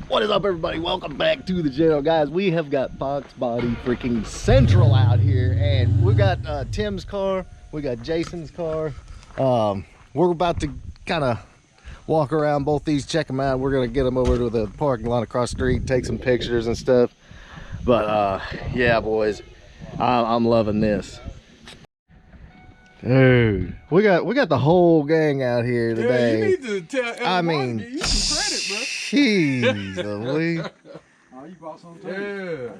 What is up, everybody? Welcome back to the channel, guys. We have got Foxbody freaking Central out here, and we got Tim's car, we got Jason's car. We're about to kind of walk around both these, check them out. We're gonna get them over to the parking lot across the street, take some pictures and stuff. But yeah, boys, I'm loving this. Dude, we got the whole gang out here today. Yeah, you need to tell I mean, give you some credit, bro. Jeez, Louise. Oh, you bought some too?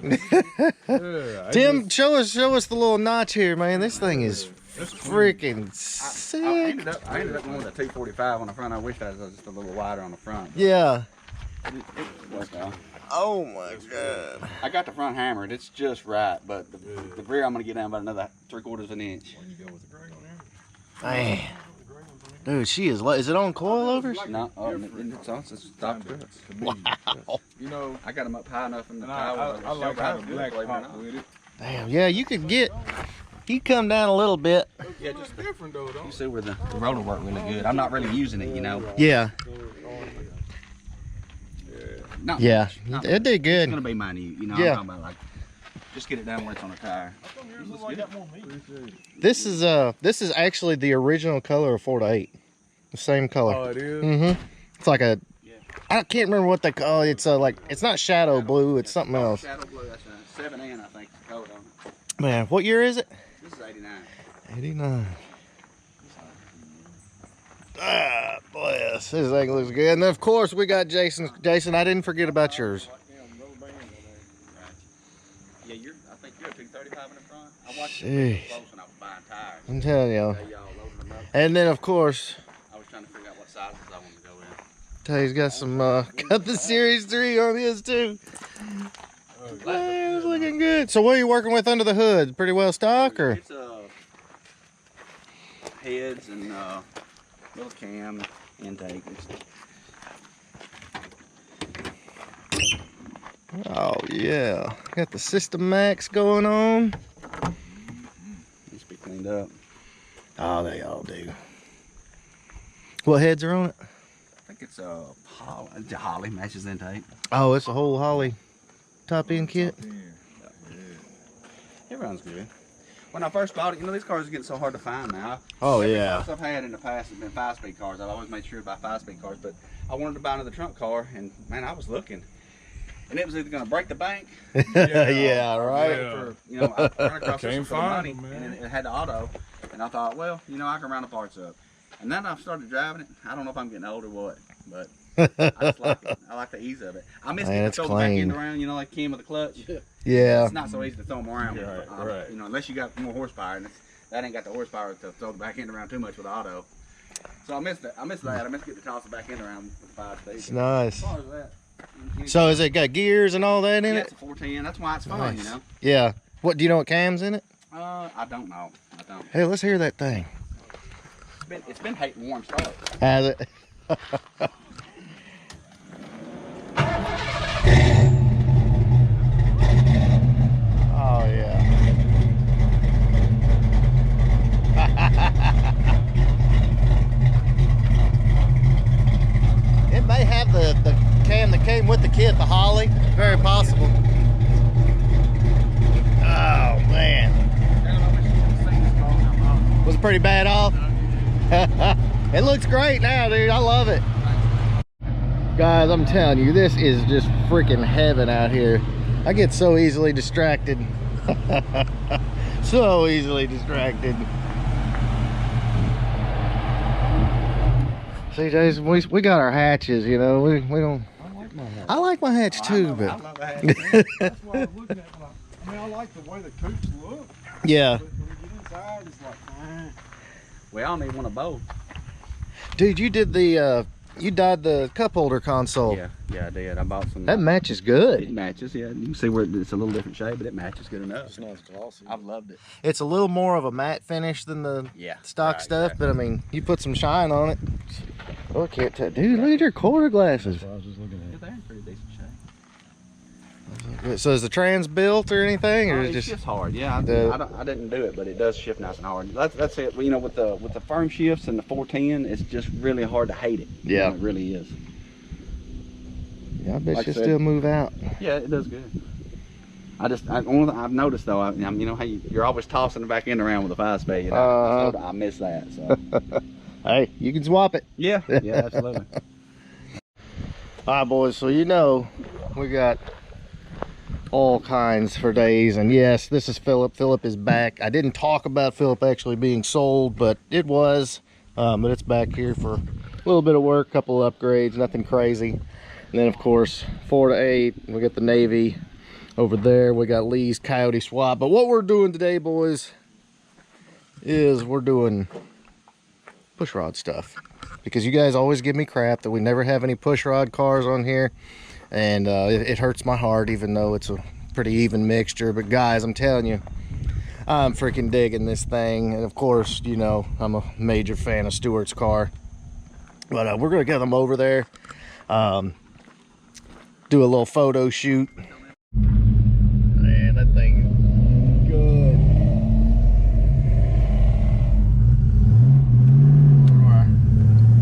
Yeah. Tim, show us the little notch here, man. This thing is freaking sick. I ended up going with a 245 on the front. I wish I was just a little wider on the front. Yeah. It worked out. Oh my God. I got the front hammered. It's just right, but the rear I'm gonna get down about another 3/4 of an inch. When you go with the gray on there? Man. Dude, she is. Is it on coilovers? No, it's on. It's stock struts. Wow. You know, I got them up high enough in the and tower. I like how the black pop with it. Damn. Yeah, you could get. You come down a little bit. Yeah, It's just different though, don't you it? see where the roller work really good. I'm not really using it, you know. Yeah. Not Yeah. much, not It much. did It's good. gonna be minute, you know. Yeah. I'm talking about like just get it down where it's on a tire. This is actually the original color of 4-8. The same color. Oh, it is? Mm-hmm. It's like a. I can't remember what they call it. It's like it's not shadow blue. It's something else. Shadow blue. That's a 7N, I think. The code on it. Man, what year is it? This is 89. 89. Ah, bless. This thing looks good. And of course, we got Jason. Jason, I didn't forget about yours. Yeah, I think you're a 235 in the front. I watched Jeez. it close when I was buying tires. I'm telling y'all. They y'all loading them up. And then, of course, I was trying to figure out what sizes I wanted to go in. Tay's got some, got the Series 3 on his too. Man, it's looking good. So what are you working with under the hood? Pretty well stock, or? It's heads and little cam intake. Oh yeah, got the System Max going on. Needs to be cleaned up. Oh, they all do. What heads are on it? I think it's Holly matches intake. Oh, it's a whole Holly top end kit. It runs good. When I first bought it, you know, these cars are getting so hard to find now. Oh Every yeah. cars I've had in the past have been 5-speed cars. I've always made sure to buy 5-speed cars, but I wanted to buy another trunk car, and man, I was looking, and it was either going to break the bank. Yeah, right. For, you know, I ran across this Can't for the money, find 'em, man. and it had the auto, and I thought, well, you know, I can round the parts up. And then I started driving it. I don't know if I'm getting old or what, but I just like it. I like the ease of it. I miss Man, getting to it's throw the back end clean. around, you know, like Kim with the clutch. Yeah. It's not so easy to throw them around, Right. you know, unless you got more horsepower, and that ain't got the horsepower to throw the back end around too much with the auto. So I miss that. I miss getting to toss the back end around with the 5-speed. It's nice. As far as that. So is it got gears and all that in Yeah, it? it's a 410. That's why it's fun, Nice. you know. Yeah. What, do you know what cam's in it? I don't know. I don't. Hey, let's hear that thing. It's been hating warm stuff. Has it? Oh yeah. It may have the cam that came with the kit, the Holly. Very possible. Oh man. Was it pretty bad off? It looks great now, dude. I love it. Guys, I'm telling you, this is just freaking heaven out here. I get so easily distracted. So easily distracted. See, Jason, we got our hatches, you know. We don't. I like my hatch too, but I love that. That's why I was looking at it like, I mean, I like the way the coops look. yeah. But when you get inside, it's like, We all need one of both. Dude, you did the you dyed the cup holder console. Yeah, I did. I bought some. That matches It good. matches, yeah. You can see where it's a little different shape, but it matches good enough. it's not glossy. I've loved it. It's a little more of a matte finish than the Yeah. stock right, stuff, exactly. but I mean, you put some shine on it. Oh, I can't tell. Dude, look at your quarter glasses. I was just looking Yeah, at they're in pretty decent shape. So is the trans built or anything, or It is it just? shifts hard, yeah. I didn't do it, but it does shift nice and hard. That's it. You know, with the firm shifts and the 410, it's just really hard to hate it. Yeah. It really is. Yeah, I bet Like I she'll said. still move out. Yeah, it does good. Only thing I've noticed though, you know how you're always tossing the back end around with a 5-speed. I miss that. So. Hey, you can swap it. Yeah, yeah, absolutely. All right, boys, so you know we got all kinds for days, and yes, this is Philip. Philip is back. I didn't talk about Philip actually being sold, but it was. But it's back here for a little bit of work, couple of upgrades, nothing crazy. And then of course 4 to 8, we got the Navy over there. We got Lee's Coyote Swap. But what we're doing today, boys, is we're doing pushrod stuff, because you guys always give me crap that we never have any pushrod cars on here, and it hurts my heart, even though it's a pretty even mixture. But guys, I'm telling you, I'm freaking digging this thing. And of course, you know, I'm a major fan of Stewart's car. But we're gonna get them over there, do a little photo shoot. Man, that thing is good.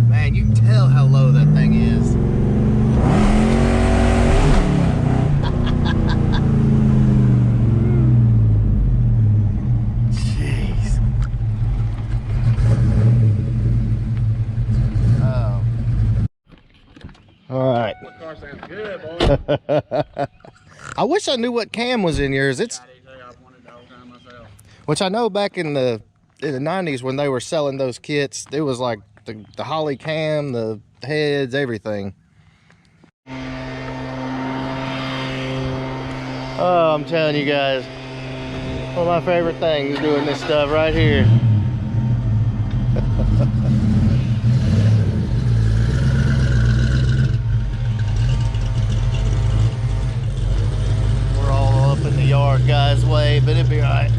Man, you can tell how low that thing is. Jeez. Oh. All right. That car sounds good, boy. I wish I knew what cam was in yours. It's, which I know back in the 90s when they were selling those kits, it was like the Holly cam, the heads, everything. Oh, I'm telling you guys, one of my favorite things is doing this stuff right here. We're all up in the yard, guys' way, but it'll be all right.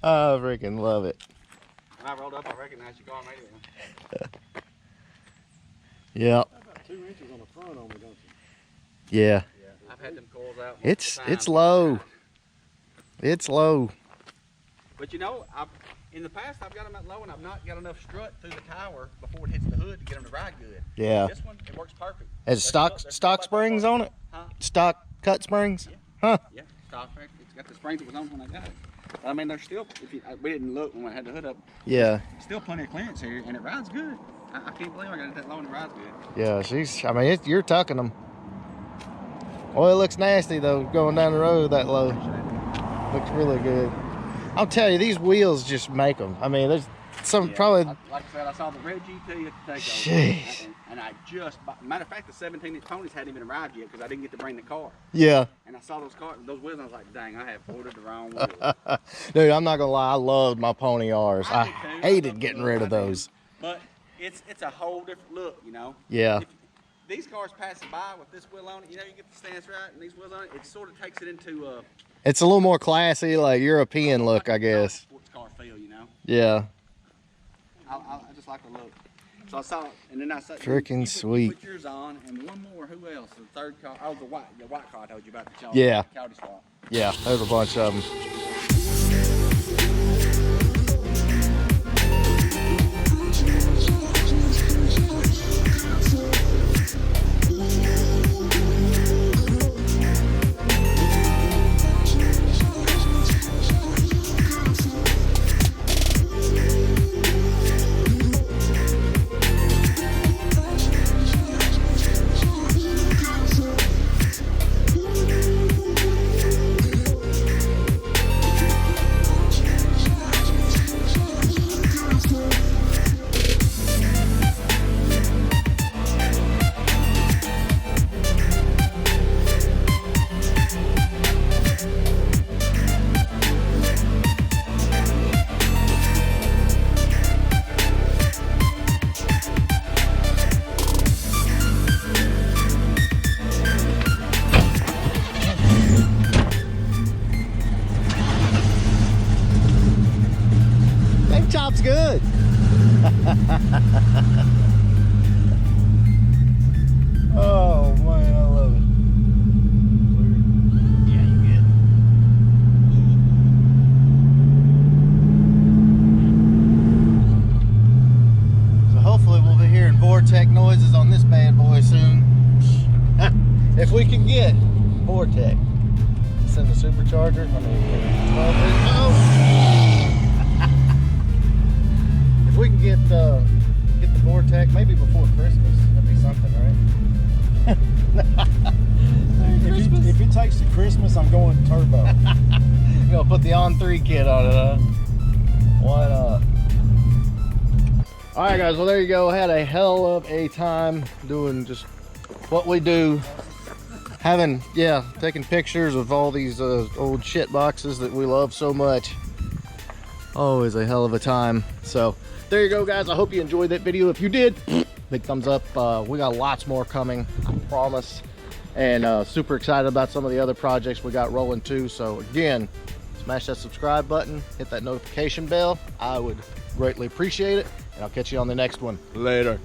I freaking love it. When I rolled up, I recognized your car immediately. Yep. About 2 inches on the front on me, don't you? Yeah. Yeah, I've had them coils out. It's times. low. It's low. But you know, in the past I've got them at low, and I've not got enough strut through the tower before it hits the hood to get them to ride good. Yeah. This one, it works perfect. Has stock springs on it? Huh? Stock cut springs? Yeah. Huh. Yeah, stock springs. It's got the springs that was on when I got it. But, I mean, there's still, we didn't look when I had the hood up. Yeah. Still plenty of clearance here, and it rides good. I can't believe I got it that low and it rides good. Yeah, I mean, you're tucking them. Well, it looks nasty though, going down the road that low. Looks really good. I'll tell you, these wheels just make them. I mean, there's some probably. Like I said, I saw the red GT at the takeover. Jeez. And I just, matter of fact, the 17-inch ponies hadn't even arrived yet because I didn't get to bring the car. Yeah. And I saw those wheels, and I was like, dang, I have ordered the wrong wheels. Dude, I'm not gonna lie, I loved my Pony R's. I did too. hated getting rid of those. But it's a whole different look, you know? Yeah. These cars passing by with this wheel on it, you know, you get the stance right and these wheels on it, it sort of takes it into It's a little more classy, like European look, I guess. Sports car feel, you know? Yeah. I just like the look. So I saw it, and then I saw Freaking sweet. Put yours on, and one more. Who else? The third car. Oh, the white car I told you about. The Yeah. Coyote Swap. Yeah, there's a bunch of them. noises on this bad boy soon. If we can get Vortex, send the supercharger. I mean, if we can get the Vortex, maybe before Christmas, that'd be something, right? If it takes to Christmas, I'm going turbo. You gonna put the on-3 kit on it, huh? Why not? All right, guys. Well, there you go. Had a hell of a time doing just what we do. Taking pictures of all these old shit boxes that we love so much. Always a hell of a time. So there you go, guys. I hope you enjoyed that video. If you did, big thumbs up. We got lots more coming, I promise. And super excited about some of the other projects we got rolling too. So again, smash that subscribe button, hit that notification bell. I would greatly appreciate it. And I'll catch you on the next one. Later.